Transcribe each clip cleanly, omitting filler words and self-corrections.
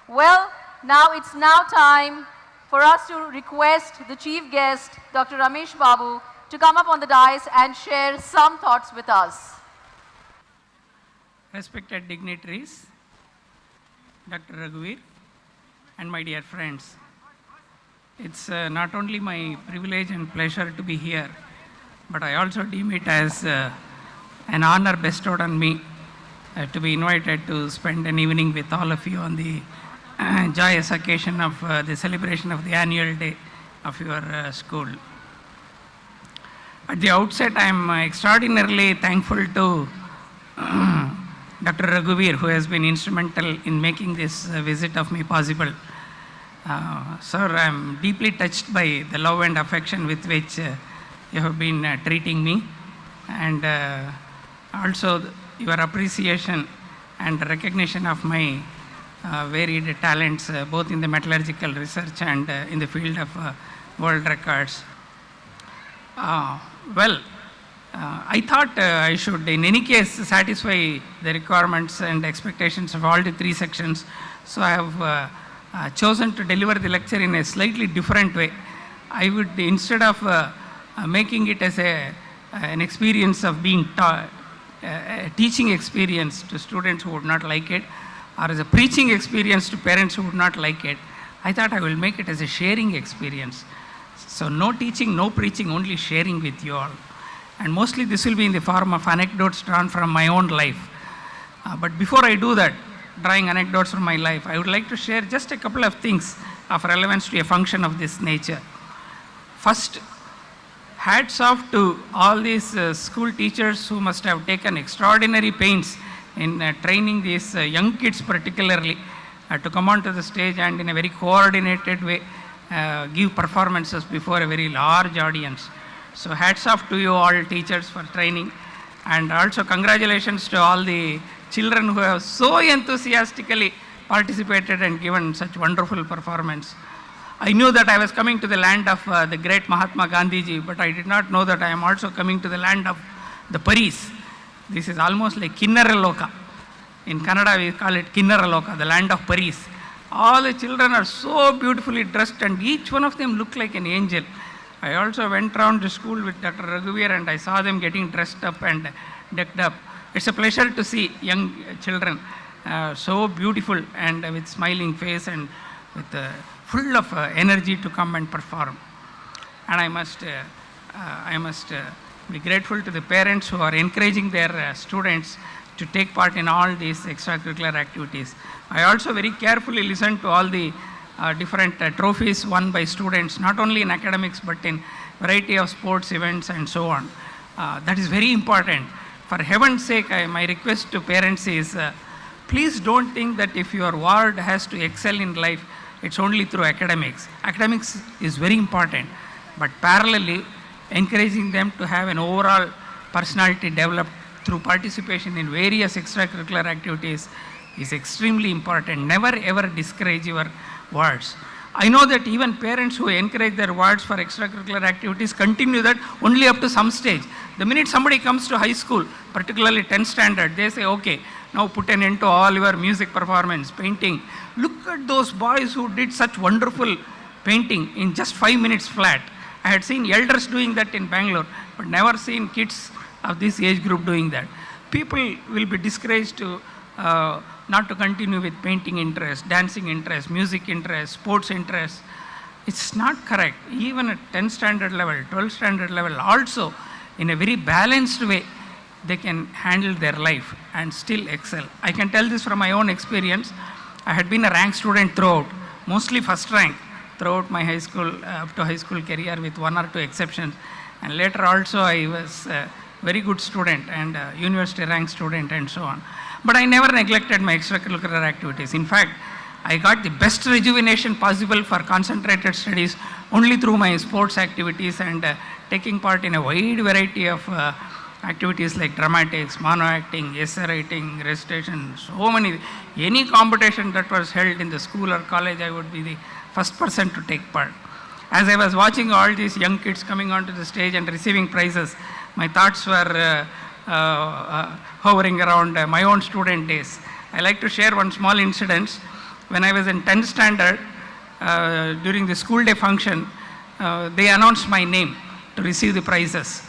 Well, now it's now time for us to request the chief guest, Dr. Ramesh Babu, to come up on the dais and share some thoughts with us. Respected dignitaries, Dr. Raghuveer, and my dear friends, it's not only my privilege and pleasure to be here, but I also deem it as an honor bestowed on me to be invited to spend an evening with all of you on the joyous occasion of the celebration of the annual day of your school. At the outset, I am extraordinarily thankful to Dr. Raghuveer, who has been instrumental in making this visit of me possible. Sir, I am deeply touched by the love and affection with which you have been treating me, and also your appreciation and recognition of my varied talents, both in the metallurgical research and in the field of world records. I thought I should in any case satisfy the requirements and expectations of all the three sections, so I have chosen to deliver the lecture in a slightly different way. I would, instead of making it as an experience of being taught, a teaching experience to students who would not like it, or as a preaching experience to parents who would not like it, I thought I will make it as a sharing experience. So no teaching, no preaching, only sharing with you all. And mostly this will be in the form of anecdotes drawn from my own life. But before I do that, drawing anecdotes from my life, I would like to share just a couple of things of relevance to a function of this nature. First, hats off to all these school teachers who must have taken extraordinary pains in training these young kids particularly to come onto the stage and in a very coordinated way give performances before a very large audience. So hats off to you all teachers for training, and also congratulations to all the children who have so enthusiastically participated and given such wonderful performance. I knew that I was coming to the land of the great Mahatma Gandhiji, but I did not know that I am also coming to the land of the Paris. This is almost like Kinnaraloka. In Kannada we call it Kinnaraloka, the land of Paris. All the children are so beautifully dressed and each one of them look like an angel. I also went around the school with Dr. Raghuveer and I saw them getting dressed up and decked up. It's a pleasure to see young children so beautiful and with smiling face and with full of energy to come and perform. And I must be grateful to the parents who are encouraging their students to take part in all these extracurricular activities. I also very carefully listened to all the different trophies won by students, not only in academics but in variety of sports events and so on. That is very important. For heaven's sake, my request to parents is please don't think that if your ward has to excel in life, it's only through academics. Academics is very important, but parallelly encouraging them to have an overall personality developed through participation in various extracurricular activities is extremely important. Never ever discourage your wards. I know that even parents who encourage their wards for extracurricular activities continue that only up to some stage. The minute somebody comes to high school, particularly 10th standard, they say, okay, now put an end to all your music performance, painting. Look at those boys who did such wonderful painting in just 5 minutes flat. I had seen elders doing that in Bangalore, but never seen kids of this age group doing that. People will be discouraged to not to continue with painting interest, dancing interest, music interest, sports interest. It's not correct. Even at 10th standard level, 12th standard level also, in a very balanced way, they can handle their life and still excel. I can tell this from my own experience. I had been a rank student throughout, mostly first rank throughout my high school, up to high school career with 1 or 2 exceptions. And later also I was a very good student and university rank student and so on. But I never neglected my extracurricular activities. In fact, I got the best rejuvenation possible for concentrated studies only through my sports activities and taking part in a wide variety of activities like dramatics, mono acting, essay writing, recitation, so many. Any competition that was held in the school or college, I would be the first person to take part. As I was watching all these young kids coming onto the stage and receiving prizes, my thoughts were hovering around my own student days. I like to share one small incident. when I was in 10th standard, during the school day function, they announced my name to receive the prizes.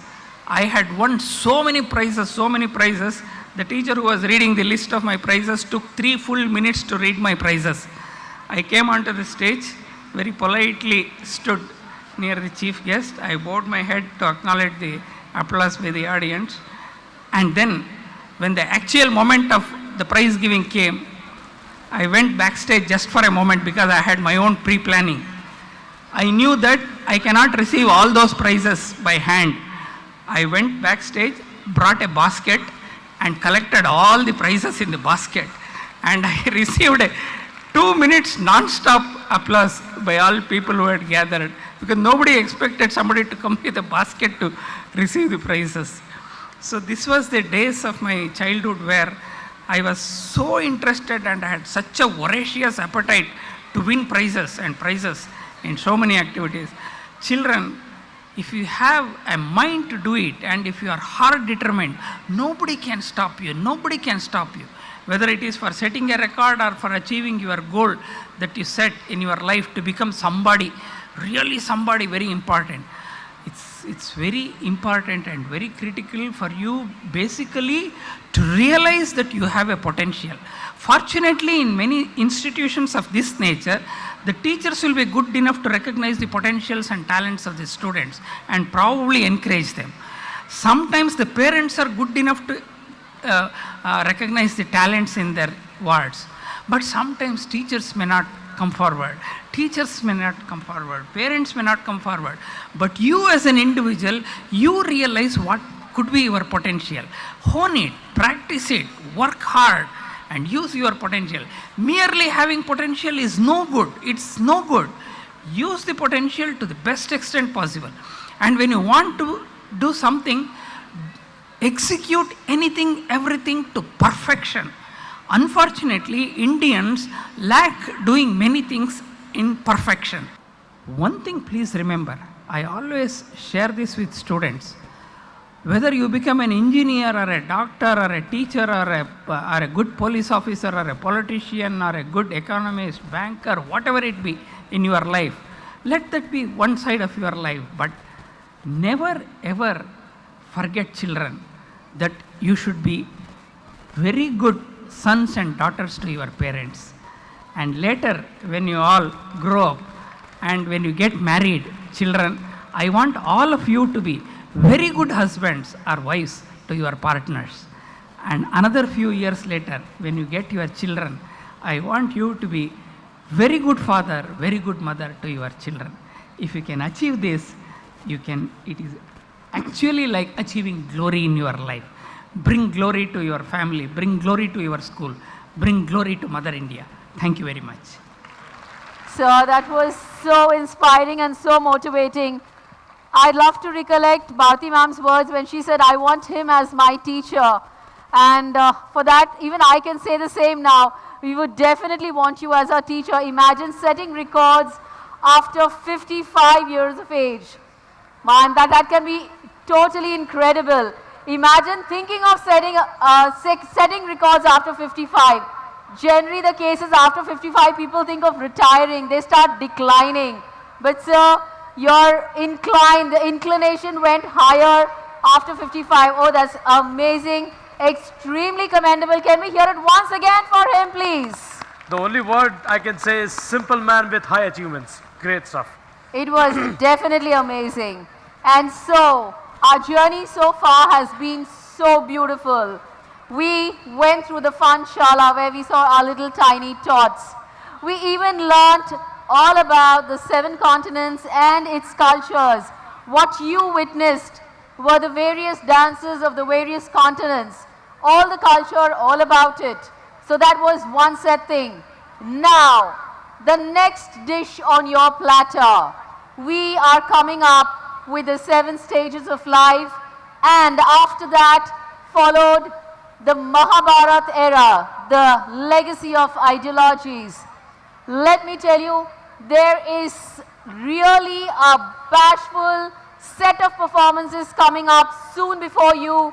I had won so many prizes, so many prizes. The teacher who was reading the list of my prizes took 3 full minutes to read my prizes. I came onto the stage, very politely stood near the chief guest. I bowed my head to acknowledge the applause by the audience. And then, when the actual moment of the prize giving came, I went backstage just for a moment because I had my own pre-planning. I knew that I cannot receive all those prizes by hand. I went backstage, brought a basket, and collected all the prizes in the basket. And I received a 2 minutes non-stop applause by all people who had gathered, because nobody expected somebody to come with a basket to receive the prizes. So this was the days of my childhood where I was so interested and I had such a voracious appetite to win prizes and prizes in so many activities. Children, if you have a mind to do it and if you are hard determined, nobody can stop you. Nobody can stop you. Whether it is for setting a record or for achieving your goal that you set in your life to become somebody, really somebody very important. It's very important and very critical for you basically to realize that you have a potential. Fortunately, in many institutions of this nature, the teachers will be good enough to recognize the potentials and talents of the students and probably encourage them. Sometimes the parents are good enough to recognize the talents in their wards, but sometimes teachers may not come forward. Teachers may not come forward. Parents may not come forward. But you as an individual, you realize what could be your potential. Hone it, practice it, work hard, and use your potential. Merely having potential is no good. It's no good. Use the potential to the best extent possible. And when you want to do something, execute anything, everything to perfection. Unfortunately, Indians lack doing many things in perfection. One thing please remember, I always share this with students. Whether you become an engineer or a doctor or a teacher or a good police officer or a politician or a good economist, banker, whatever it be in your life, let that be one side of your life. But never ever forget, children, that you should be very good sons and daughters to your parents. And later, when you all grow up and when you get married, children, I want all of you to be very good husbands or wives to your partners. And another few years later, when you get your children, I want you to be very good father, very good mother to your children. If you can achieve this, you can, it is actually like achieving glory in your life. Bring glory to your family, bring glory to your school, bring glory to Mother India. Thank you very much. Sir, that was so inspiring and so motivating. I'd love to recollect Bharti ma'am's words when she said, I want him as my teacher. And for that, even I can say the same now. We would definitely want you as our teacher. Imagine setting records after 55 years of age. Man, that can be totally incredible. Imagine thinking of setting records after 55. Generally the case is after 55 people think of retiring, they start declining. But sir, the inclination went higher after 55. Oh, that's amazing, extremely commendable. Can we hear it once again for him, please? The only word I can say is simple man with high achievements. Great stuff. It was definitely amazing. And so, our journey so far has been so beautiful. We went through the fun shala where we saw our little tiny tots. We even learnt all about the 7 continents and its cultures. What you witnessed were the various dances of the various continents. All the culture, all about it. So that was one set thing. Now, the next dish on your platter. We are coming up with the 7 stages of life, and after that followed the Mahabharata era, the legacy of ideologies. Let me tell you, there is really a bashful set of performances coming up soon before you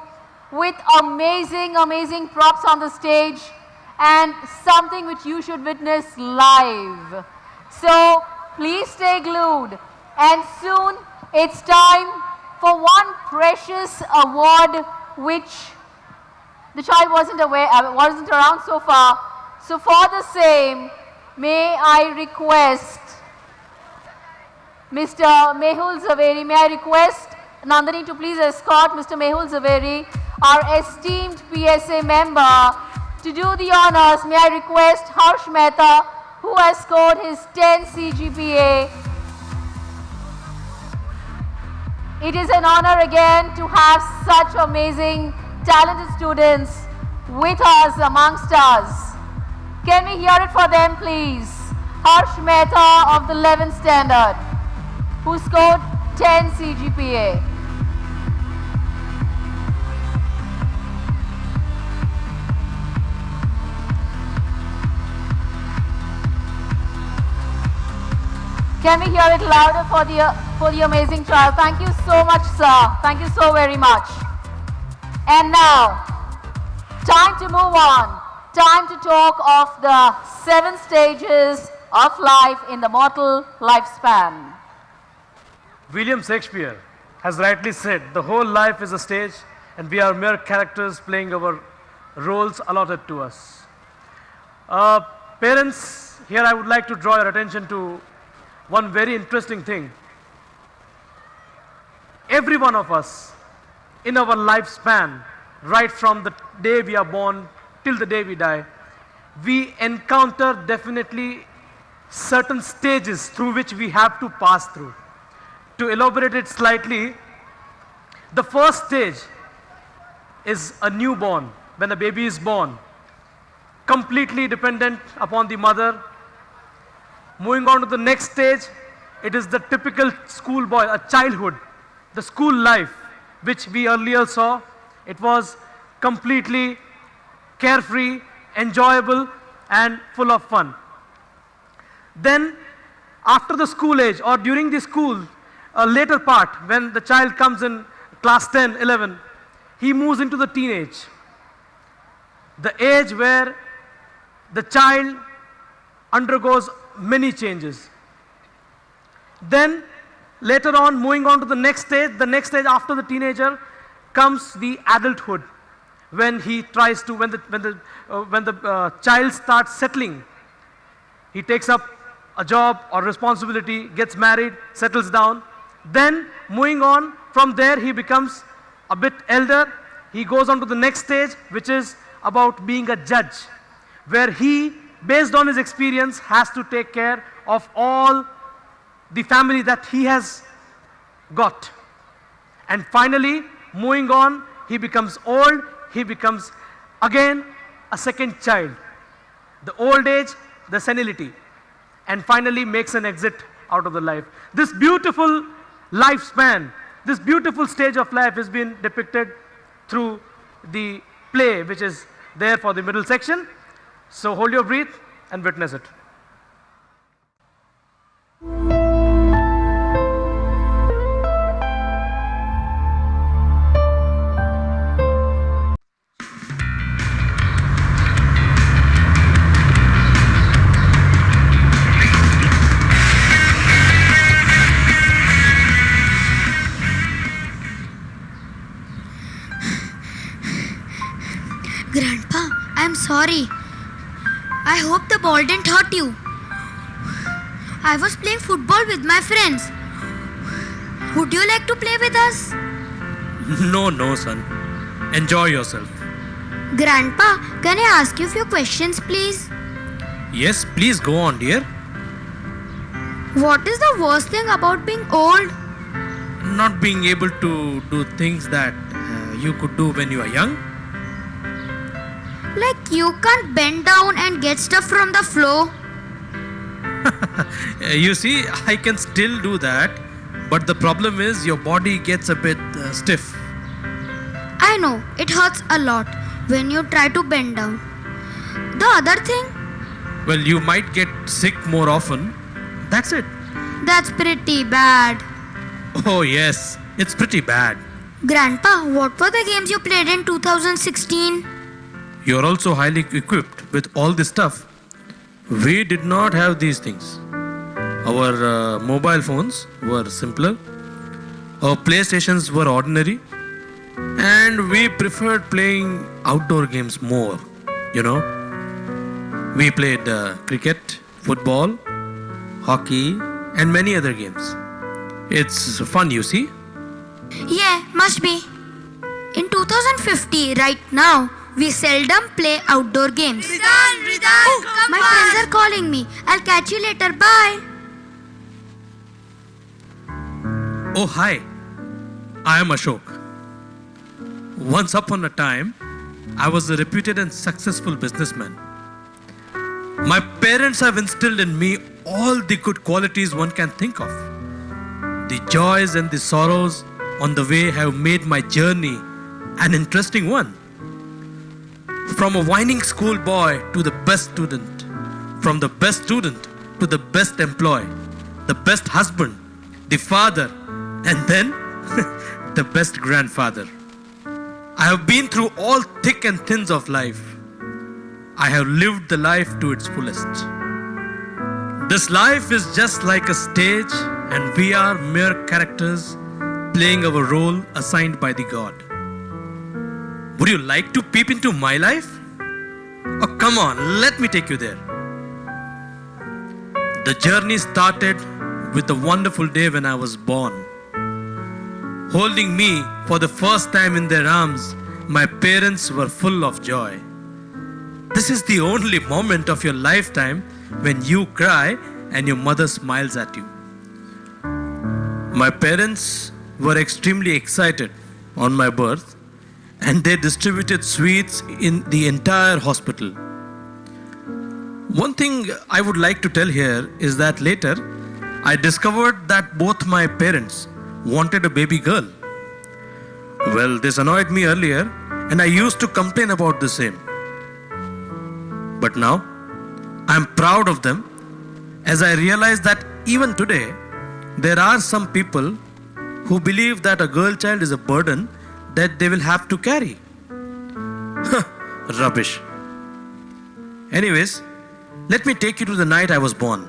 with amazing, amazing props on the stage. and something which you should witness live. So please stay glued, and soon it's time for one precious award which the child wasn't around so far. So for the same, may I request Mr. Mehul Zaveri, may I request Nandini to please escort Mr. Mehul Zaveri, our esteemed PSA member, to do the honors. May I request Harsh Mehta, who has scored his 10 CGPA. It is an honor again to have such amazing, talented students with us, amongst us. Can we hear it for them, please? Harsh Mehta of the 11th standard, who scored 10 CGPA. Can we hear it louder for the amazing child? Thank you so much, sir. Thank you so very much. And now, time to move on. Time to talk of the 7 stages of life in the mortal lifespan. William Shakespeare has rightly said, the whole life is a stage and we are mere characters playing our roles allotted to us. Parents, here I would like to draw your attention to one very interesting thing. Every one of us in our lifespan, right from the day we are born till the day we die, we encounter definitely certain stages through which we have to pass through. To elaborate it slightly, the first stage is a newborn, when a baby is born, completely dependent upon the mother. Moving on to the next stage, it is the typical schoolboy, a childhood, the school life, which we earlier saw. It was completely carefree, enjoyable, and full of fun. Then, after the school age, or during the school, a later part, when the child comes in class 10, 11, he moves into the teenage. The age where the child undergoes many changes. Then, later on, moving on to the next stage after the teenager comes the adulthood, when he tries to, when the child starts settling. He takes up a job or responsibility, gets married, settles down. Then, moving on, from there he becomes a bit elder. He goes on to the next stage, which is about being a judge, where he, based on his experience, has to take care of all the family that he has got. And finally, moving on, he becomes old, he becomes again a second child. The old age, the senility, and finally makes an exit out of the life. This beautiful lifespan, this beautiful stage of life has been depicted through the play which is there for the middle section. So hold your breath and witness it. Grandpa, I'm sorry. I hope the ball didn't hurt you. I was playing football with my friends. Would you like to play with us? No, son. Enjoy yourself. Grandpa, can I ask you a few questions, please? Yes, please go on, dear. What is the worst thing about being old? Not being able to do things that you could do when you are young. Like you can't bend down and get stuff from the floor. You see, I can still do that, but the problem is your body gets a bit stiff. I know, it hurts a lot when you try to bend down. The other thing? Well, you might get sick more often. That's it. That's pretty bad. Oh yes, it's pretty bad. Grandpa, what were the games you played in 2016? You're also highly equipped with all this stuff. We did not have these things. Our mobile phones were simpler. Our PlayStations were ordinary. And we preferred playing outdoor games more. You know, we played cricket, football, hockey, and many other games. It's fun, you see. Yeah, must be. In 2050, right now, we seldom play outdoor games. Ridhan, come My friends are calling me. I'll catch you later. Bye. Oh, hi. I am Ashok. Once upon a time, I was a reputed and successful businessman. My parents have instilled in me all the good qualities one can think of. The joys and the sorrows on the way have made my journey an interesting one. From a whining schoolboy to the best student, from the best student to the best employee, the best husband, the father, and then the best grandfather. I have been through all thick and thins of life. I have lived the life to its fullest. This life is just like a stage, and we are mere characters playing our role assigned by the God. Would you like to peep into my life? Oh, come on, let me take you there. The journey started with the wonderful day when I was born. Holding me for the first time in their arms, my parents were full of joy. This is the only moment of your lifetime when you cry and your mother smiles at you. My parents were extremely excited on my birth, and they distributed sweets in the entire hospital. One thing I would like to tell here is that later I discovered that both my parents wanted a baby girl. Well, this annoyed me earlier, and I used to complain about the same. But now, I am proud of them as I realize that even today, there are some people who believe that a girl child is a burden that they will have to carry. Rubbish. Anyways, let me take you to the night I was born.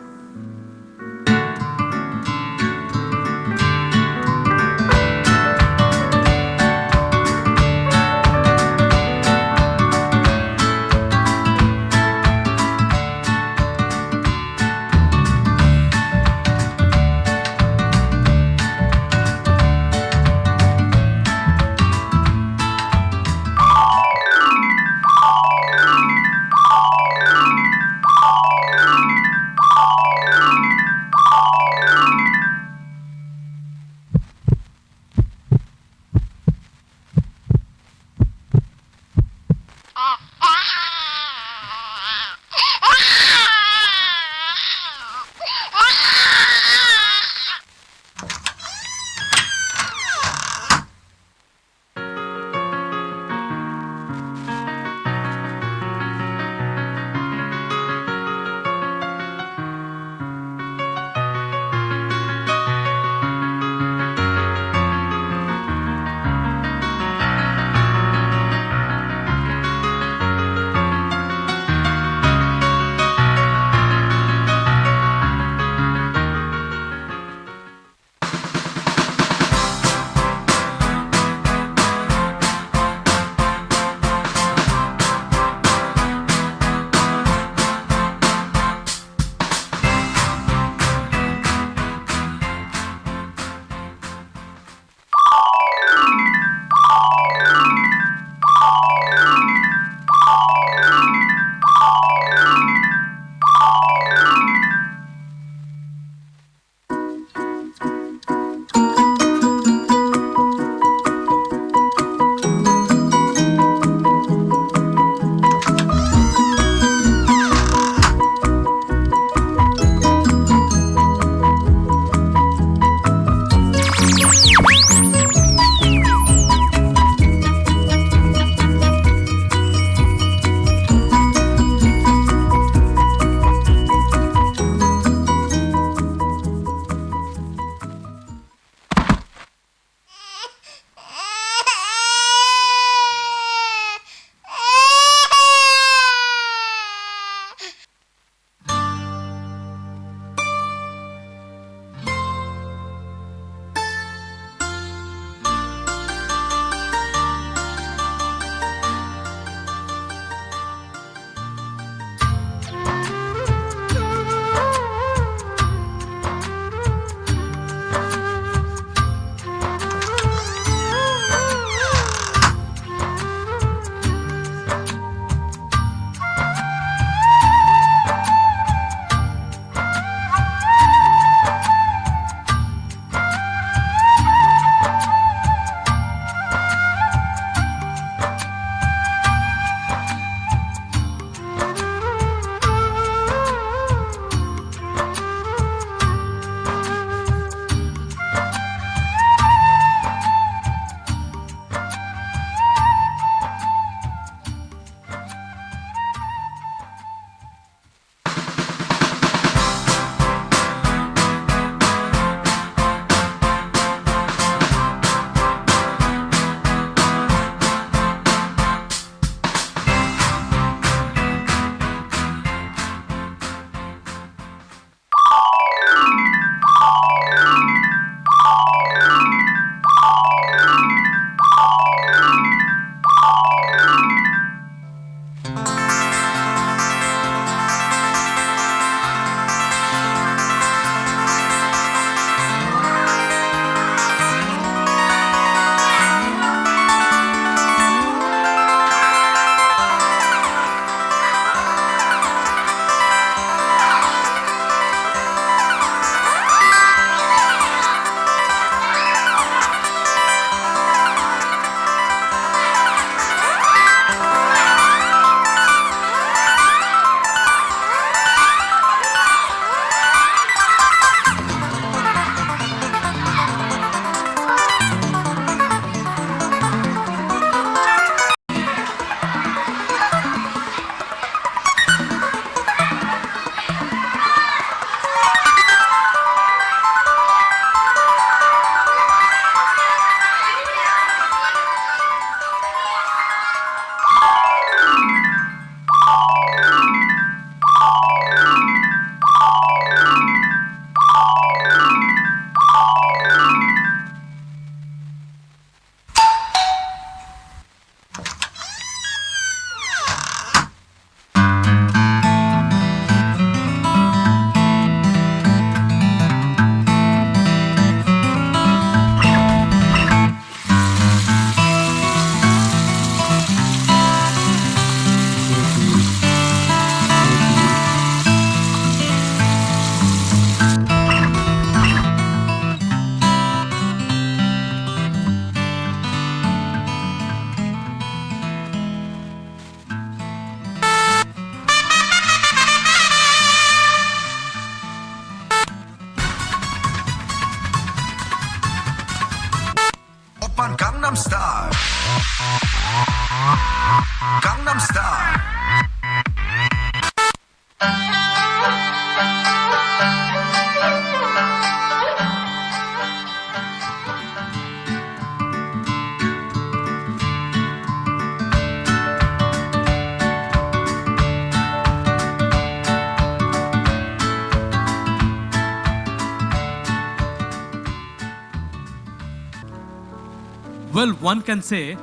Well, one can say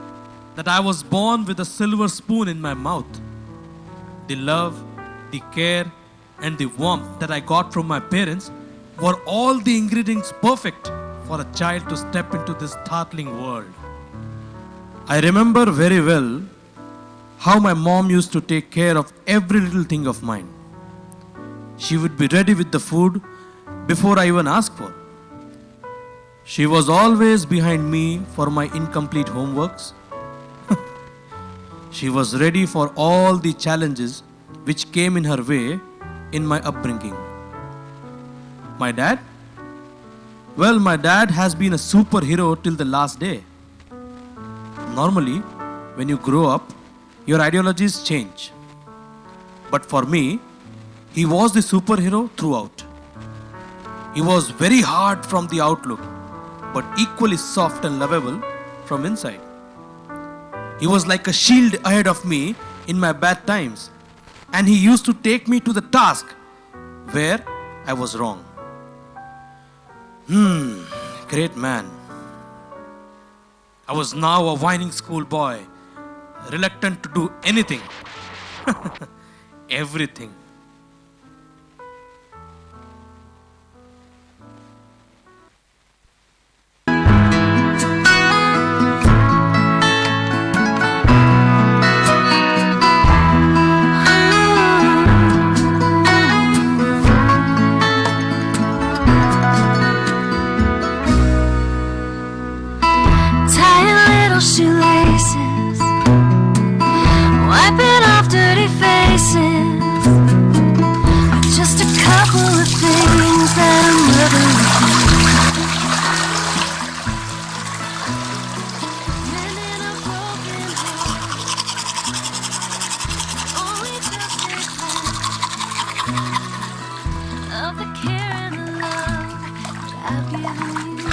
that I was born with a silver spoon in my mouth. The love, the care, and the warmth that I got from my parents were all the ingredients perfect for a child to step into this startling world. I remember very well how my mom used to take care of every little thing of mine. She would be ready with the food before I even asked for. She was always behind me for my incomplete homeworks. She was ready for all the challenges which came in her way in my upbringing. My dad? Well, my dad has been a superhero till the last day. Normally, when you grow up, your ideologies change. But for me, he was the superhero throughout. He was very hard from the outlook, but equally soft and lovable from inside. He was like a shield ahead of me in my bad times, and he used to take me to the task where I was wrong. Great man. I was now a whining schoolboy, reluctant to do anything, everything. Shoelaces, wiping off dirty faces, just a couple of things that I'm never mending a broken heart, only just a of the care and the love that I've given you.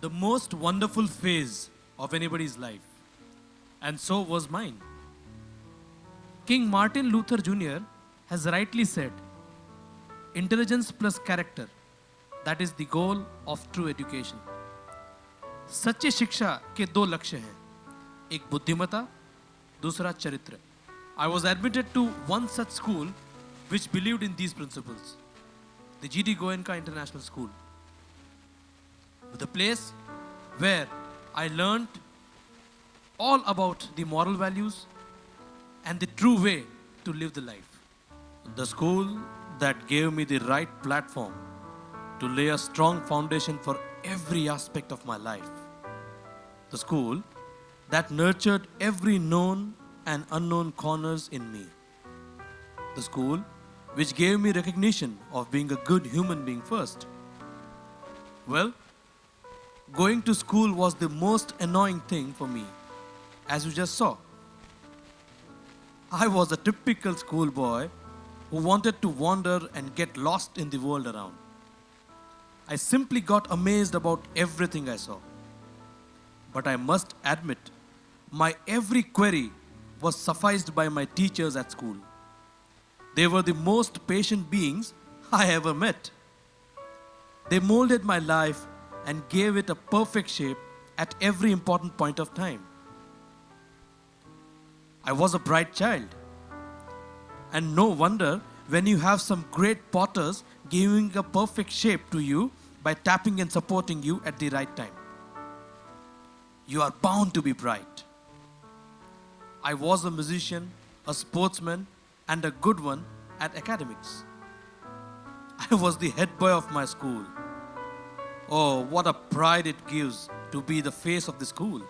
the most wonderful phase of anybody's life, and so was mine. King Martin Luther Jr. has rightly said, intelligence plus character, that is the goal of true education. सच्ची शिक्षा के दो लक्ष्य हैं, एक बुद्धिमत्ता, दूसरा चरित्र. I was admitted to one such school which believed in these principles, the G.D.Goenka International School, the place where I learned all about the moral values and the true way to live the life. The school that gave me the right platform to lay a strong foundation for every aspect of my life. The school that nurtured every known and unknown corners in me. The school which gave me recognition of being a good human being first. Well, going to school was the most annoying thing for me, as you just saw. I was a typical schoolboy who wanted to wander and get lost in the world around. I simply got amazed about everything I saw. But I must admit, my every query was sufficed by my teachers at school. They were the most patient beings I ever met. They molded my life and gave it a perfect shape at every important point of time. I was a bright child. And no wonder when you have some great potters giving a perfect shape to you by tapping and supporting you at the right time. You are bound to be bright. I was a musician, a sportsman, and a good one at academics. I was the head boy of my school. Oh, what a pride it gives to be the face of the school.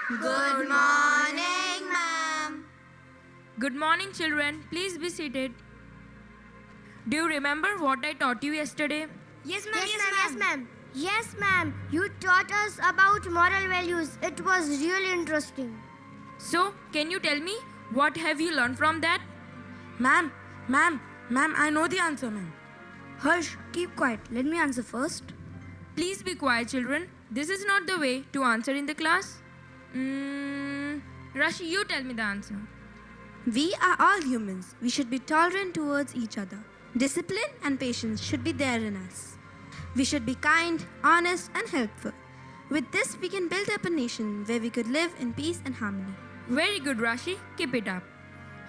Good morning, ma'am. Good morning, children. Please be seated. Do you remember what I taught you yesterday? Yes, ma'am. Yes, ma'am. Yes, ma'am. You taught us about moral values. It was really interesting. So, can you tell me what have you learned from that? Ma'am, I know the answer, ma'am. Hush, keep quiet. Let me answer first. Please be quiet, children. This is not the way to answer in the class. Rashi, you tell me the answer. We are all humans. We should be tolerant towards each other. Discipline and patience should be there in us. We should be kind, honest, and helpful. With this, we can build up a nation where we could live in peace and harmony. Very good, Rashi. Keep it up.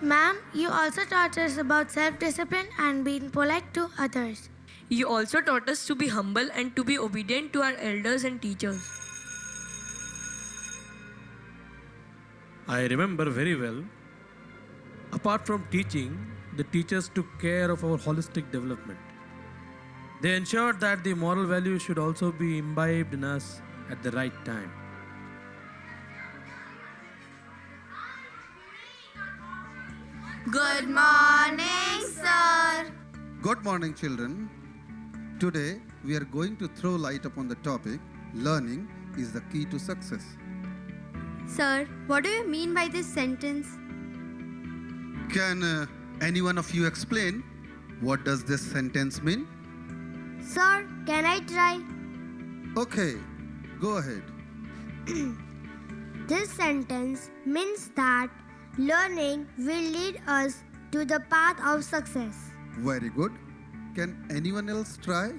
Ma'am, you also taught us about self-discipline and being polite to others. You also taught us to be humble and to be obedient to our elders and teachers. I remember very well, apart from teaching, the teachers took care of our holistic development. They ensured that the moral values should also be imbibed in us at the right time. Good morning, sir. Good morning, children. Today, we are going to throw light upon the topic, learning is the key to success. Sir, what do you mean by this sentence? Can any one of you explain what does this sentence mean? Sir, can I try? Okay, go ahead. This sentence means that learning will lead us to the path of success. Very good. Can anyone else try?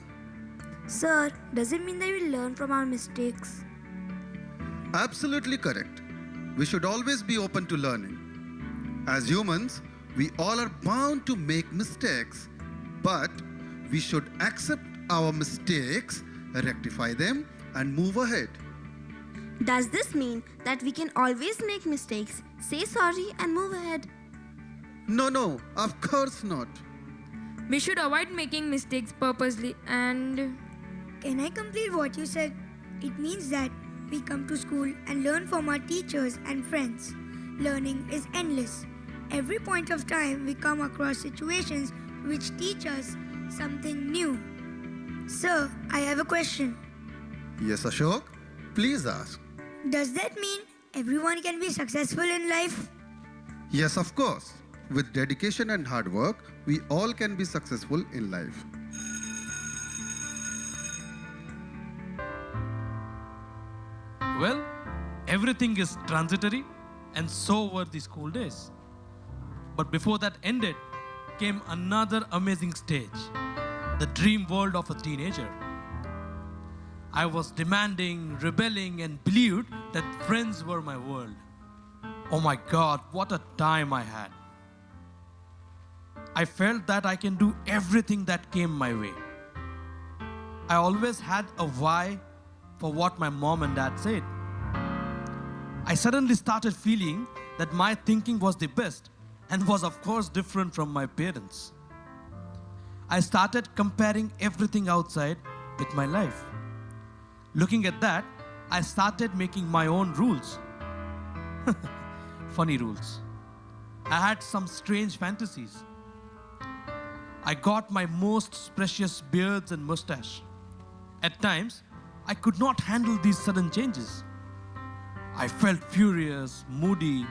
Sir, does it mean that we learn from our mistakes? Absolutely correct. We should always be open to learning. As humans, we all are bound to make mistakes, but we should accept our mistakes, rectify them, and move ahead. Does this mean that we can always make mistakes, say sorry, and move ahead? No, of course not. We should avoid making mistakes purposely and... Can I complete what you said? It means that we come to school and learn from our teachers and friends. Learning is endless. Every point of time we come across situations which teach us something new. Sir, I have a question. Yes, Ashok, please ask. Does that mean everyone can be successful in life? Yes, of course. With dedication and hard work, we all can be successful in life. Well, everything is transitory, and so were the school days. But before that ended, came another amazing stage, the dream world of a teenager. I was demanding, rebelling, and believed that friends were my world. Oh my God, what a time I had. I felt that I can do everything that came my way. I always had a why for what my mom and dad said. I suddenly started feeling that my thinking was the best and was of course different from my parents. I started comparing everything outside with my life. Looking at that, I started making my own rules. Funny rules. I had some strange fantasies. I got my most precious beards and mustache. At times, I could not handle these sudden changes. I felt furious, moody,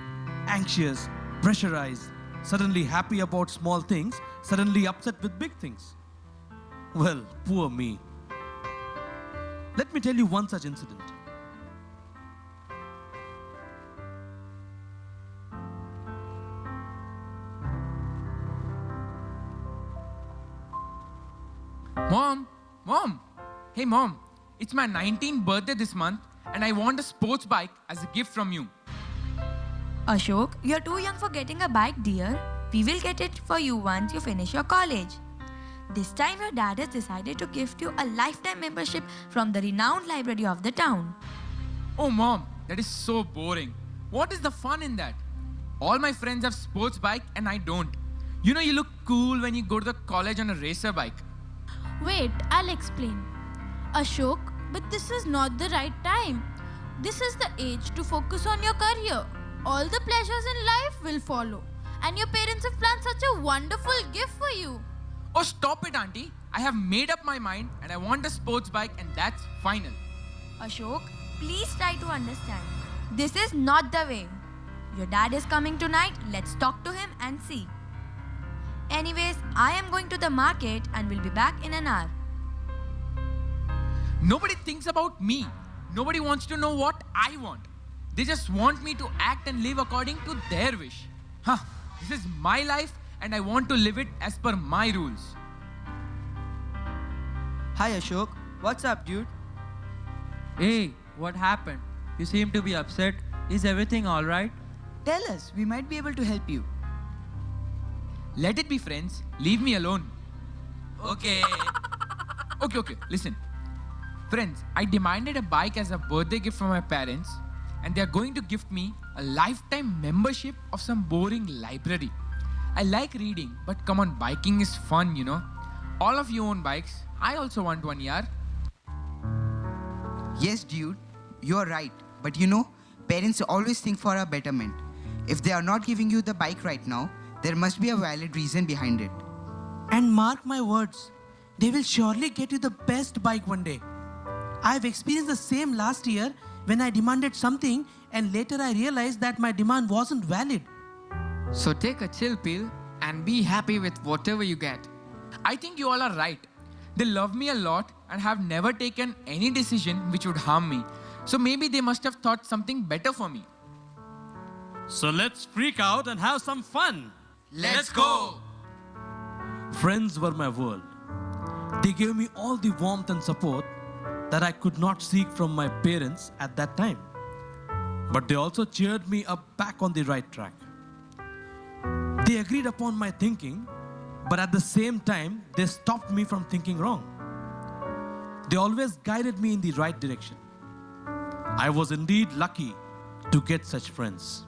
anxious, pressurized, suddenly happy about small things, suddenly upset with big things. Well, poor me. Let me tell you one such incident. Mom! Hey Mom, it's my 19th birthday this month and I want a sports bike as a gift from you. Ashok, you're too young for getting a bike, dear. We will get it for you once you finish your college. This time your dad has decided to gift you a lifetime membership from the renowned library of the town. Oh Mom, that is so boring. What is the fun in that? All my friends have sports bike and I don't. You know you look cool when you go to the college on a racer bike. Wait, I'll explain. Ashok, but this is not the right time. This is the age to focus on your career. All the pleasures in life will follow. And your parents have planned such a wonderful gift for you. Oh, stop it, Auntie. I have made up my mind and I want a sports bike and that's final. Ashok, please try to understand. This is not the way. Your dad is coming tonight. Let's talk to him and see. Anyways, I am going to the market and will be back in an hour. Nobody thinks about me. Nobody wants to know what I want. They just want me to act and live according to their wish. This is my life and I want to live it as per my rules. Hi Ashok, what's up dude? Hey, what happened? You seem to be upset. Is everything alright? Tell us, we might be able to help you. Let it be, friends. Leave me alone. Okay. Okay, listen. Friends, I demanded a bike as a birthday gift from my parents and they are going to gift me a lifetime membership of some boring library. I like reading, but come on, biking is fun, you know. All of you own bikes. I also want one, yaar. Yes, dude, you're right. But you know, parents always think for our betterment. If they are not giving you the bike right now, there must be a valid reason behind it. And mark my words, they will surely get you the best bike one day. I've experienced the same last year when I demanded something and later I realized that my demand wasn't valid. So take a chill pill and be happy with whatever you get. I think you all are right. They love me a lot and have never taken any decision which would harm me. So maybe they must have thought something better for me. So let's freak out and have some fun. Let's go! Friends were my world. They gave me all the warmth and support that I could not seek from my parents at that time. But they also cheered me up back on the right track. They agreed upon my thinking, but at the same time, they stopped me from thinking wrong. They always guided me in the right direction. I was indeed lucky to get such friends.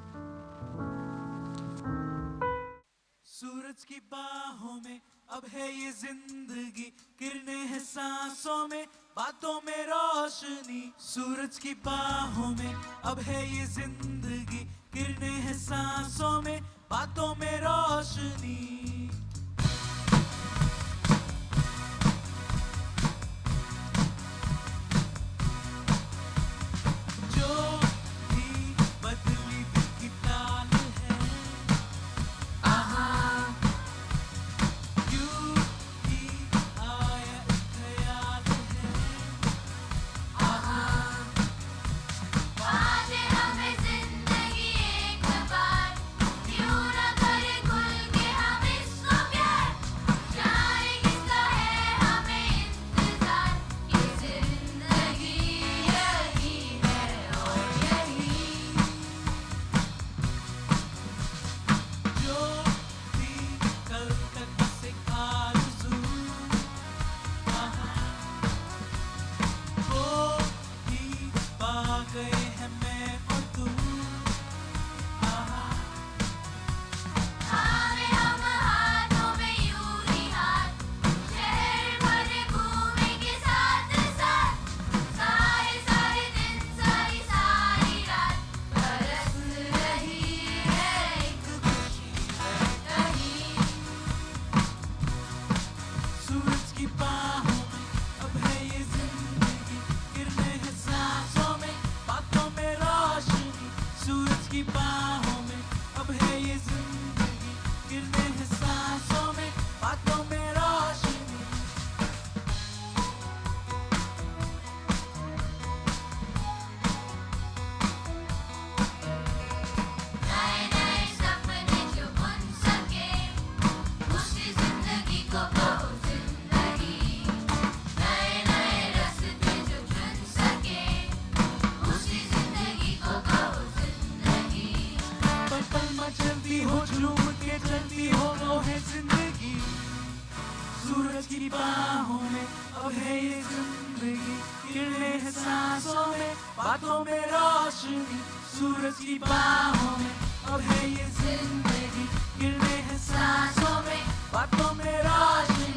सूरज की बाहों में अब है ये जिंदगी किरणें हैं सांसों में बातों में रोशनी सूरज की बाहों में अब है ये जिंदगी किरणें हैं सांसों में बातों में रोशनी सांसों में, बातों में रोशनी, सूरज की बाहों में, अब है ये जिंदगी, किरणें हैं सांसों में, बातों में रोशनी,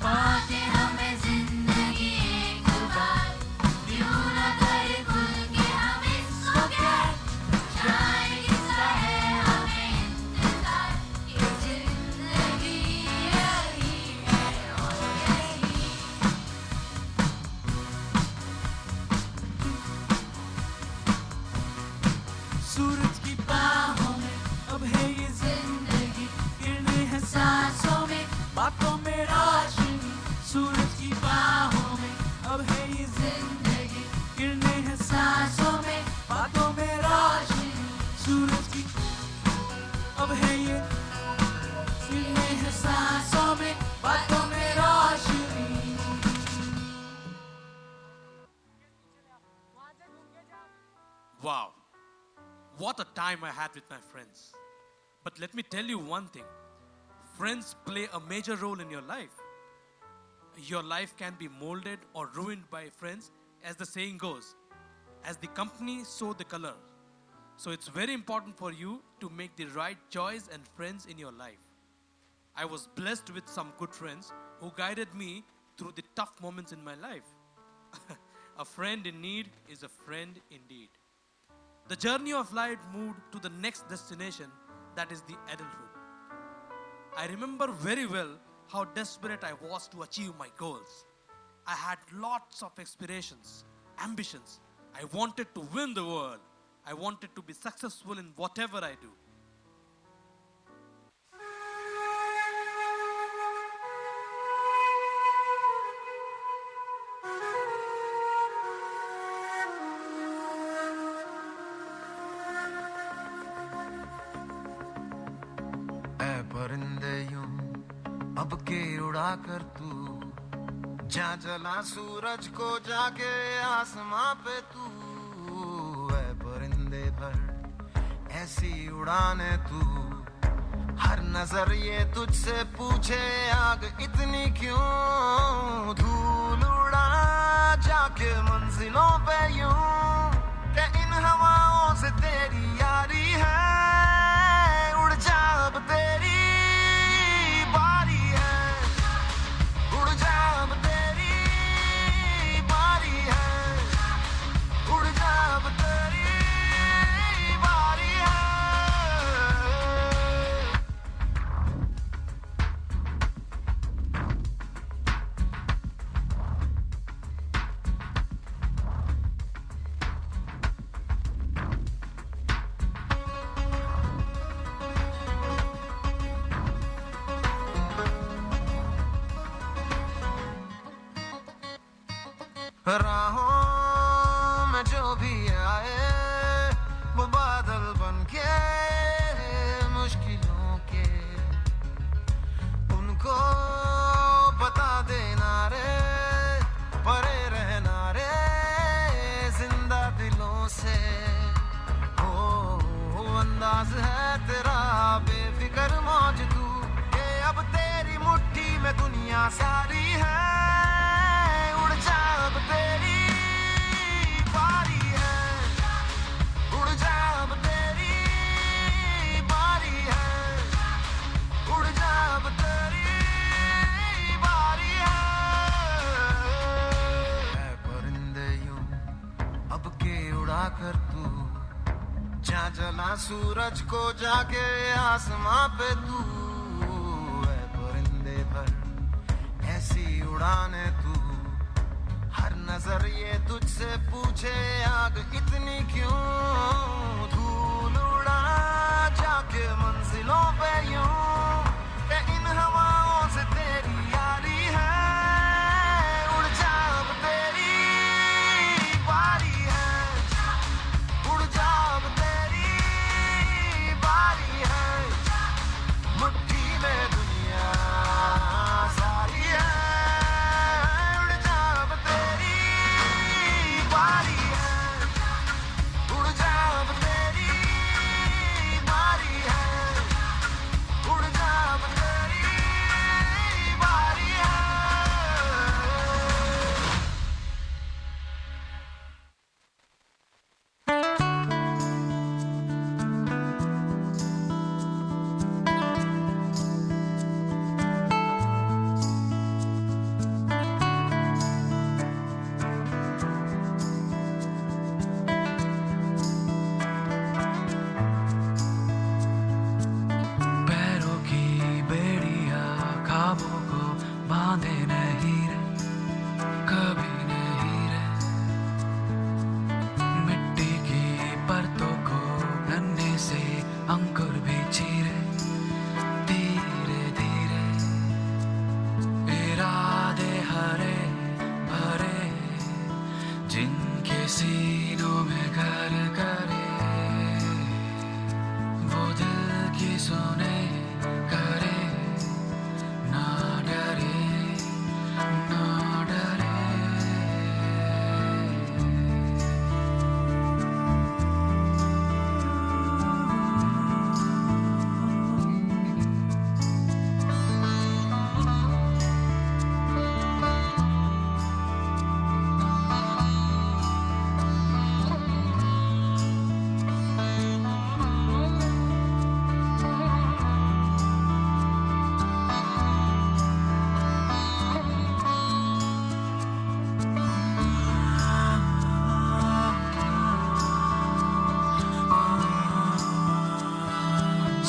बातें हमें जिंदगी एक बार, क्यों न करे खुल के हम इसको प्यार, जाने किसका है हमें इंतजार, ये जिंदगी यही है और यही। सूरज की बाहों में, अब है ये जिंदगी, किरणें हैं सांसों में, बातों में रोशनी, सूरज की बाहों में, अब है ये जिंदगी, किरणें हैं सांसों में, बातों में रोशनी, सूरज की, अब है ये किरणें हैं सांसों में, बातों में रोशनी। Wow, what a time I had with my friends. But let me tell you one thing. Friends play a major role in your life. Your life can be molded or ruined by friends, as the saying goes. As the company, so the color. So it's very important for you to make the right choice and friends in your life. I was blessed with some good friends who guided me through the tough moments in my life. A friend in need is a friend indeed. The journey of life moved to the next destination, that is the adulthood. I remember very well how desperate I was to achieve my goals. I had lots of aspirations, ambitions. I wanted to win the world. I wanted to be successful in whatever I do. ऐ परिंदे यूं अब के उड़ा कर तू, जा जला सूरज को जाके आसमां पे तू, ऐ परिंदे भर ऐसी उड़ाने तू, हर नजर ये तुझसे पूछे आग इतनी क्यों, धूल उड़ा जाके मंजिलों पे यूं, के इन हवाओं से तेरी यारी है, उड़ जा अब तेरी बारी है, उड़ जा अब तेरी बारी है, उड़ जा अब तेरी बारी है। राहों में जो भी आए वो बादल बन के मुश्किलों के, उनको बता देना रे, परे रहना रे जिंदा दिलों से, ओ अंदाज है तेरा बेफिक्र मौज तू, के अब तेरी मुट्ठी में दुनिया सारी है, उड़ जा अब तेरी बारी है, उड़ जा अब तेरी बारी है, उड़ जा अब तेरी बारी है। ऐ परिंदे यूं अब के उड़ा कर तू, जा जला सूरज को जाके आसमां पे तू, ऐ परिंदे भर ऐसी उड़ाने तू, हर नजर ये तुझसे पूछे आग इतनी क्यों, धूल उड़ा जाके मंजिलों पे यूं, के इन हवाओं से तेरी यारी है, उड़ जा अब तेरी बारी है, उड़ जा अब तेरी बारी है, मुट्ठी में दुनिया सारी है, उड़ जा अब तेरी बारी है, उड़ जा अब जिनके सीनों में घर करे वो दिल की सुने करे ना डरे ना डरे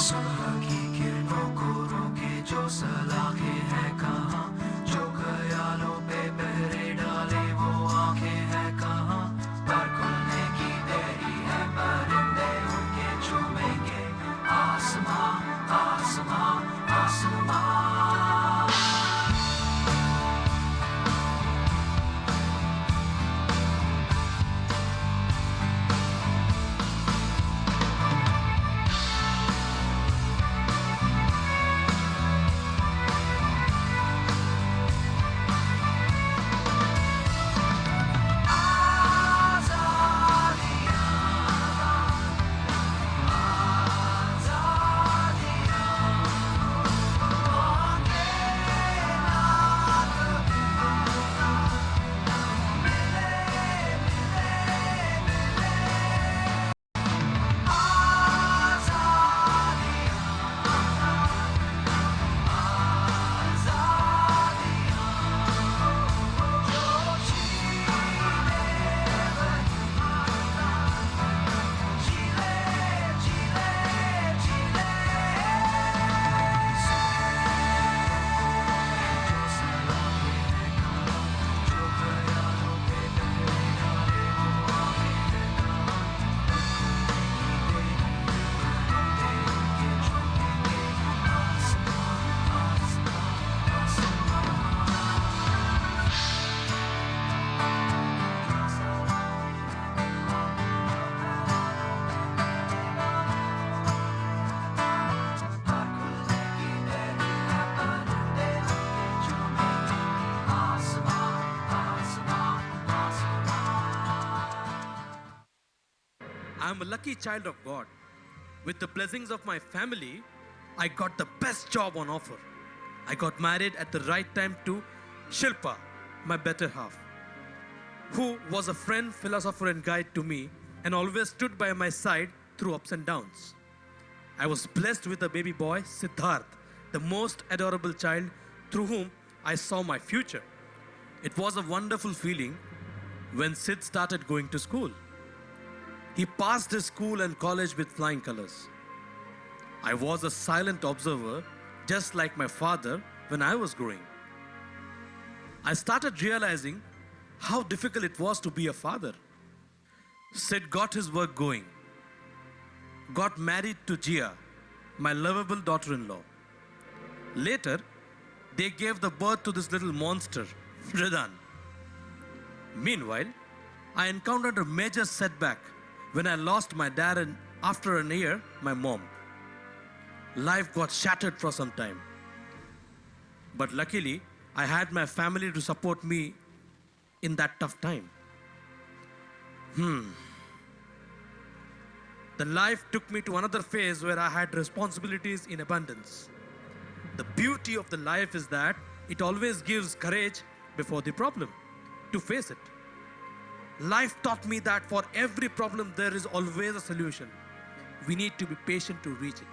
सुबह की किरणों को रोके जो सलाखें हैं कहाँ जो ख्यालों पे पहरे डाले वो आंखें हैं कहाँ पर खुलने की देरी है परिंदे उनके चूमेंगे आसमां आसमां आसमां I am a lucky child of God. With the blessings of my family, I got the best job on offer. I got married at the right time to Shilpa, my better half, who was a friend, philosopher and guide to me and always stood by my side through ups and downs. I was blessed with a baby boy, Siddharth, the most adorable child through whom I saw my future. It was a wonderful feeling when Sid started going to school. He passed his school and college with flying colors. I was a silent observer, just like my father when I was growing. I started realizing how difficult it was to be a father. Sid got his work going, got married to Gia, my lovable daughter-in-law. Later, they gave the birth to this little monster, Ridan. Meanwhile, I encountered a major setback when I lost my dad and after a year, my mom. Life got shattered for some time. But luckily, I had my family to support me in that tough time. The life took me to another phase where I had responsibilities in abundance. The beauty of the life is that it always gives courage before the problem to face it. Life taught me that for every problem there is always a solution. We need to be patient to reach it.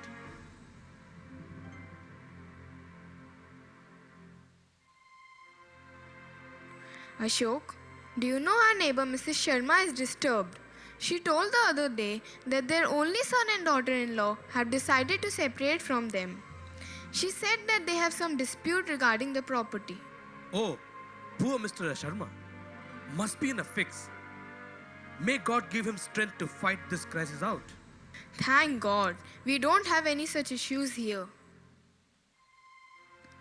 Ashok, do you know our neighbor Mrs. Sharma is disturbed? She told the other day that their only son and daughter-in-law have decided to separate from them. She said that they have some dispute regarding the property. Oh, poor Mr. Sharma must be in a fix. May God give him strength to fight this crisis out. Thank God, we don't have any such issues here.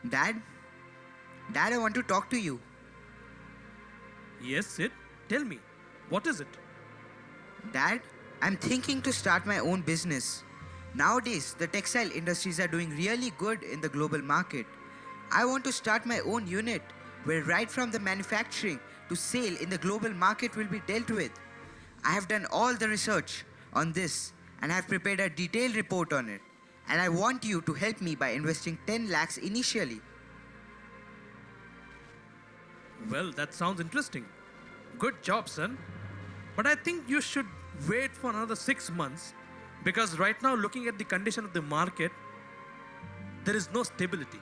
Dad, I want to talk to you. Yes, Sid, tell me. What is it? Dad, I'm thinking to start my own business. Nowadays, the textile industries are doing really good in the global market. I want to start my own unit where right from the manufacturing to sale in the global market will be dealt with. I have done all the research on this and have prepared a detailed report on it. And I want you to help me by investing 10 lakhs initially. Well, that sounds interesting. Good job, son. But I think you should wait for another 6 months because right now, looking at the condition of the market, there is no stability.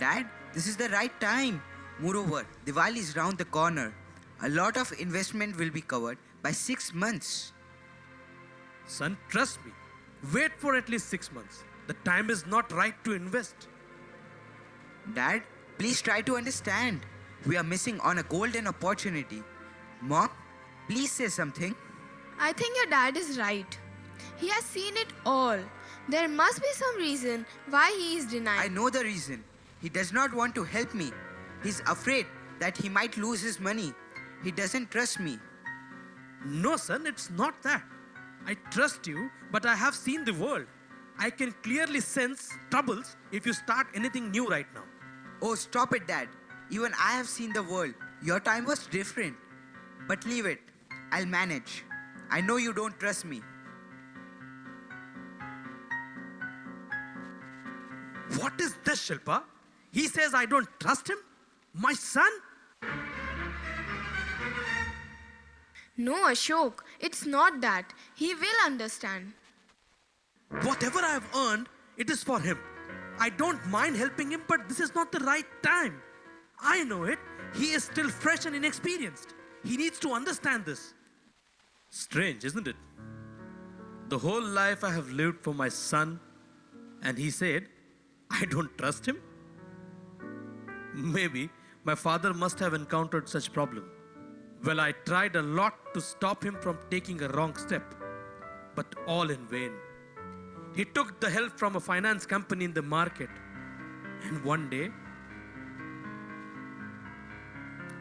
Dad, this is the right time. Moreover, Diwali is round the corner. A lot of investment will be covered by 6 months. Son, trust me. Wait for at least 6 months. The time is not right to invest. Dad, please try to understand. We are missing on a golden opportunity. Mom, please say something. I think your dad is right. He has seen it all. There must be some reason why he is denying. I know the reason. He does not want to help me. He's afraid that he might lose his money. He doesn't trust me. No, son, it's not that. I trust you, but I have seen the world. I can clearly sense troubles if you start anything new right now. Oh, stop it, Dad. Even I have seen the world. Your time was different. But leave it. I'll manage. I know you don't trust me. What is this, Shilpa? He says I don't trust him? My son? No, Ashok, it's not that. He will understand. Whatever I have earned, it is for him. I don't mind helping him, but this is not the right time. I know it. He is still fresh and inexperienced. He needs to understand this. Strange, isn't it? The whole life I have lived for my son, and he said, I don't trust him? Maybe my father must have encountered such problem. Well, I tried a lot to stop him from taking a wrong step, but all in vain. He took the help from a finance company in the market, and one day...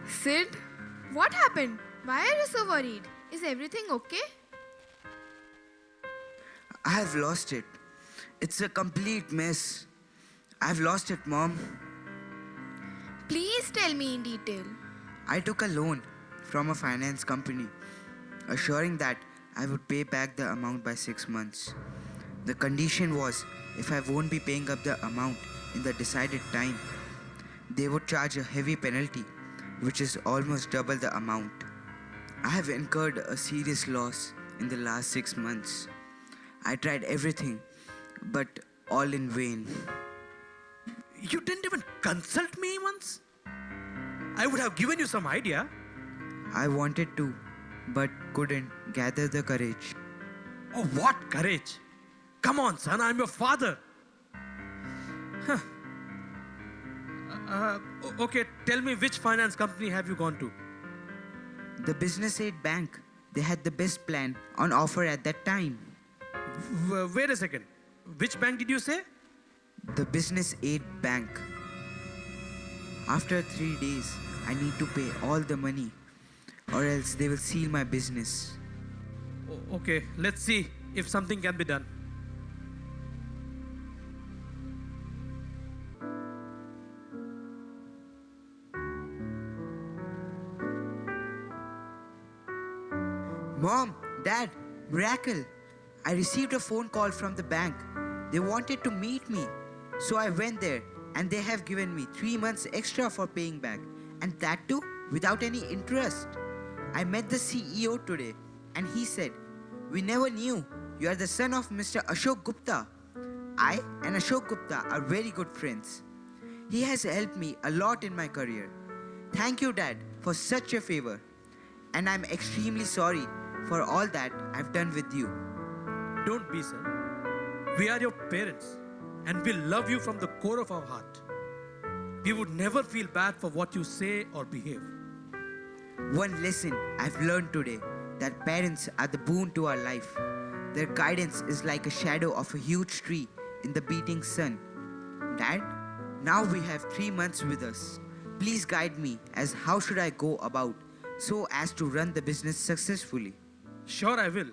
Sid, what happened? Why are you so worried? Is everything okay? I have lost it. It's a complete mess. I've lost it, Mom. Please tell me in detail. I took a loan from a finance company, assuring that I would pay back the amount by 6 months. The condition was, if I won't be paying up the amount in the decided time, they would charge a heavy penalty, which is almost double the amount. I have incurred a serious loss in the last 6 months. I tried everything, but all in vain. You didn't even consult me once? I would have given you some idea. I wanted to, but couldn't gather the courage. Oh, what courage? Come on, son, I'm your father. Huh. Okay, tell me, which finance company have you gone to? The Business Aid Bank. They had the best plan on offer at that time. Wait a second. Which bank did you say? The Business Aid Bank. After 3 days, I need to pay all the money, or else they will seal my business. Okay, let's see if something can be done. Mom, Dad, miracle. I received a phone call from the bank. They wanted to meet me. So I went there and they have given me 3 months extra for paying back. And that too without any interest. I met the CEO today and he said, "We never knew you are the son of Mr. Ashok Gupta." I and Ashok Gupta are very good friends. He has helped me a lot in my career. Thank you, Dad, for such a favor. And I'm extremely sorry for all that I've done with you. Don't be, son. We are your parents and we love you from the core of our heart. We would never feel bad for what you say or behave. One lesson I've learned today, that parents are the boon to our life. Their guidance is like a shadow of a huge tree in the beating sun. Dad, now we have 3 months with us. Please guide me as how should I go about so as to run the business successfully. Sure, I will.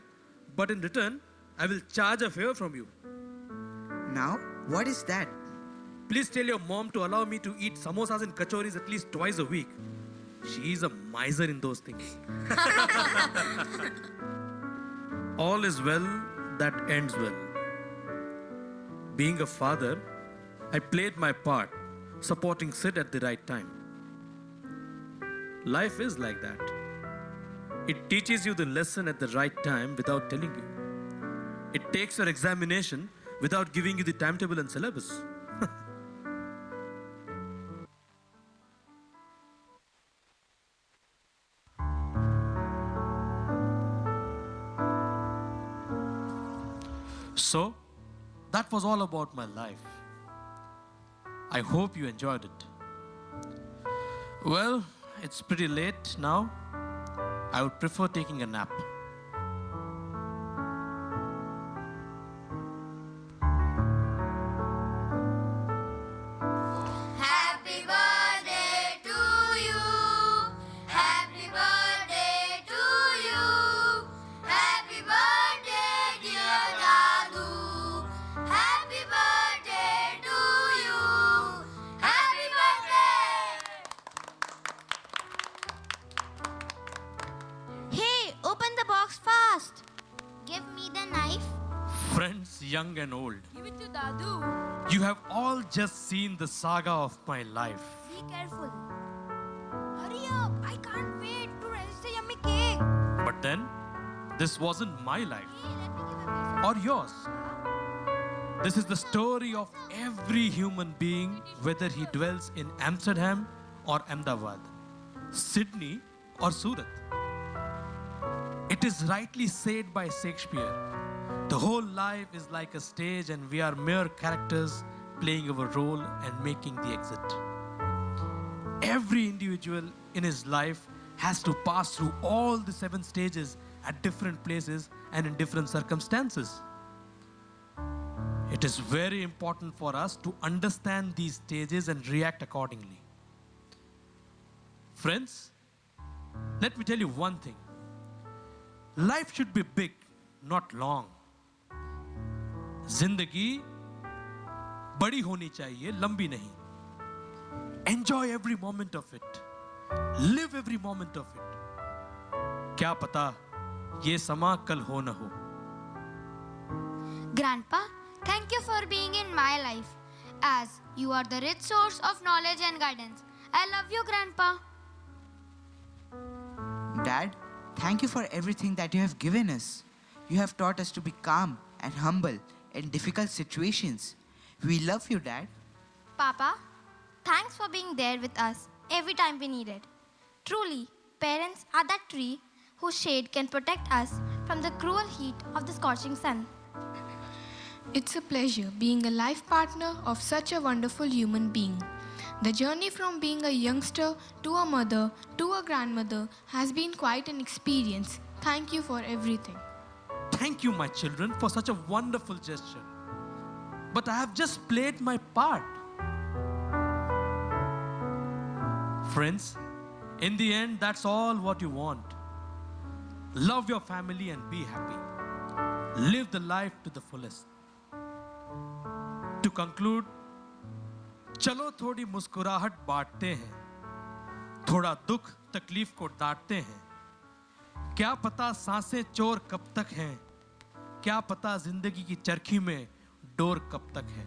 But in return, I will charge a fare from you. Now, what is that? Please tell your mom to allow me to eat samosas and kachoris at least twice a week. She is a miser in those things. All is well that ends well. Being a father, I played my part, supporting Sid at the right time. Life is like that. It teaches you the lesson at the right time without telling you. It takes your examination without giving you the timetable and syllabus. So, that was all about my life. I hope you enjoyed it. Well, it's pretty late now. I would prefer taking a nap. Happy birthday to you. Happy birthday to you. Happy birthday, dear Dadu. Happy birthday to you. Happy birthday. Hey, open the box fast. Give me the knife. Friends young and old, Give it to Dadu. you have all just seen the saga of my life. Be careful. Hurry up. I can't wait to taste the yummy cake. But then, this wasn't my life. Or yours. This is the story of every human being, whether he dwells in Amsterdam or Ahmedabad, Sydney or Surat. It is rightly said by Shakespeare, the whole life is like a stage and we are mere characters playing our role and making the exit. Every individual in his life has to pass through all the 7 stages at different places and in different circumstances. It is very important for us to understand these stages and react accordingly. Friends, let me tell you one thing. Life should be big, not long. जिंदगी बड़ी होनी चाहिए, लंबी नहीं. Enjoy every moment of it. Live every moment of it. क्या पता ये समा कल हो न हो. Grandpa, thank you for being in my life, as you are the rich source of knowledge and guidance. I love you, Grandpa. Dad, thank you for everything that you have given us. You have taught us to be calm and humble in difficult situations. We love you, Dad. Papa, thanks for being there with us every time we need it. Truly, parents are that tree whose shade can protect us from the cruel heat of the scorching sun. It's a pleasure being a life partner of such a wonderful human being. The journey from being a youngster to a mother to a grandmother has been quite an experience. Thank you for everything. Thank you, my children, for such a wonderful gesture. But I have just played my part. Friends, in the end, that's all what you want. Love your family and be happy. Live the life to the fullest. To conclude, चलो थोड़ी मुस्कुराहट बांटते हैं, थोड़ा दुख तकलीफ को डांटते हैं. क्या पता सांसें चोर कब तक हैं, क्या पता जिंदगी की चरखी में डोर कब तक है.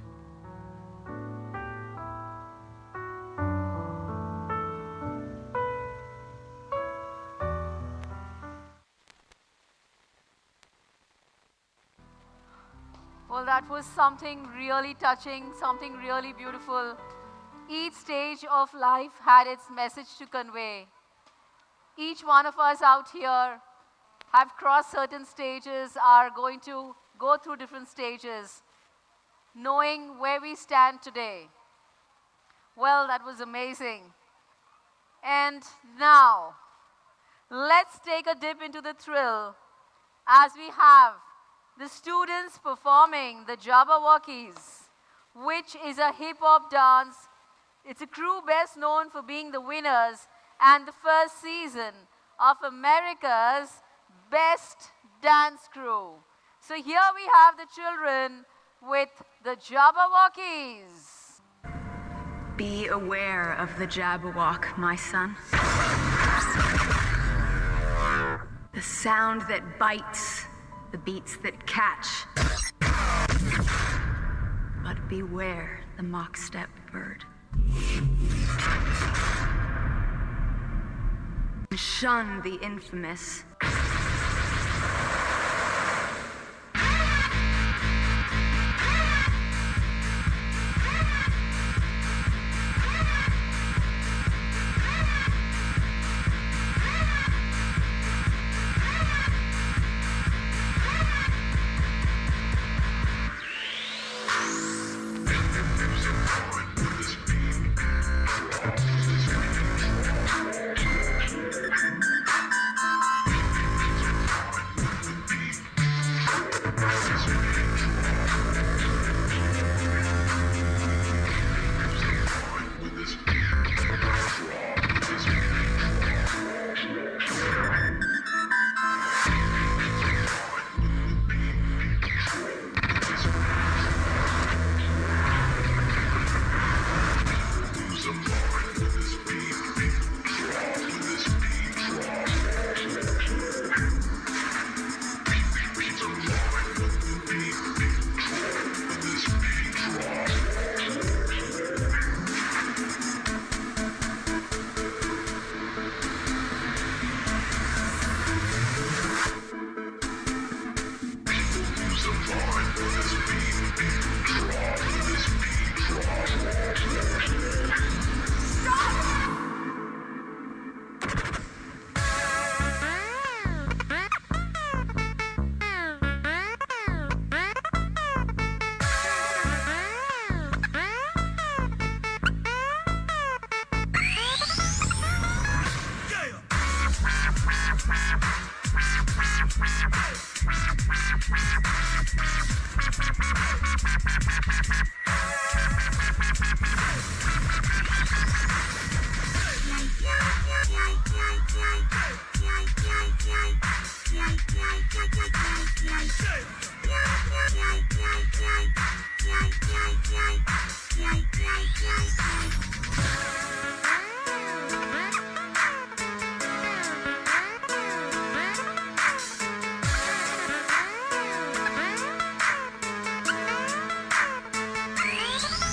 Well, that was something really touching, something really beautiful. Each stage of life had its message to convey. Each one of us out here have crossed certain stages, are going to go through different stages, knowing where we stand today. Well, that was amazing. And now, let's take a dip into the thrill as we have the students performing the Jabberwockies, which is a hip-hop dance. It's a crew best known for being the winners and the first season of America's best dance crew. So here we have the children with the Jabberwockies. Be aware of the Jabberwock, my son. The sound that bites, the beats that catch. But beware the mock step bird. Shun the infamous.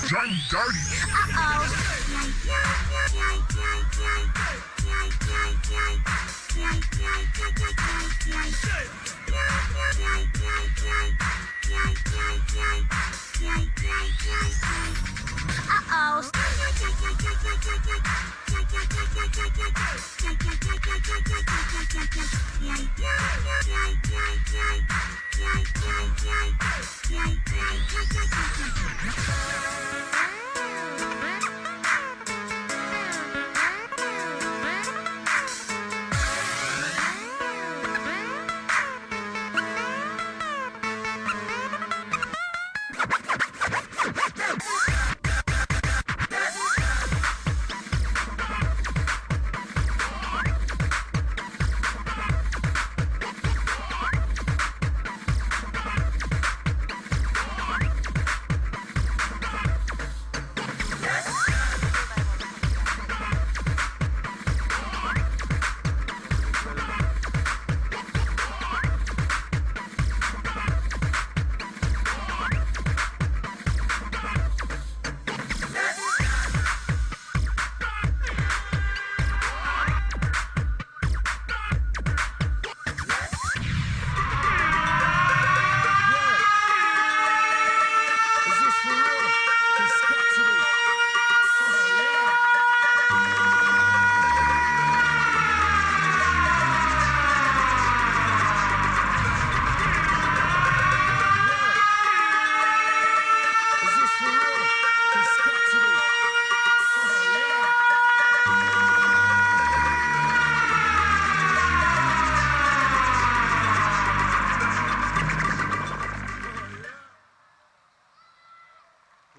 Johnny Dirty.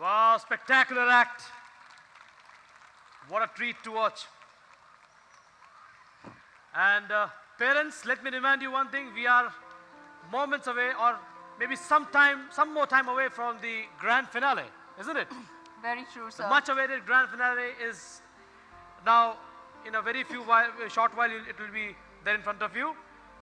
Wow, spectacular act. What a treat to watch. And parents, let me remind you one thing. We are moments away, or maybe some more time away from the grand finale, isn't it? Very true, sir. The much awaited grand finale is now in a very short while it will be there in front of you.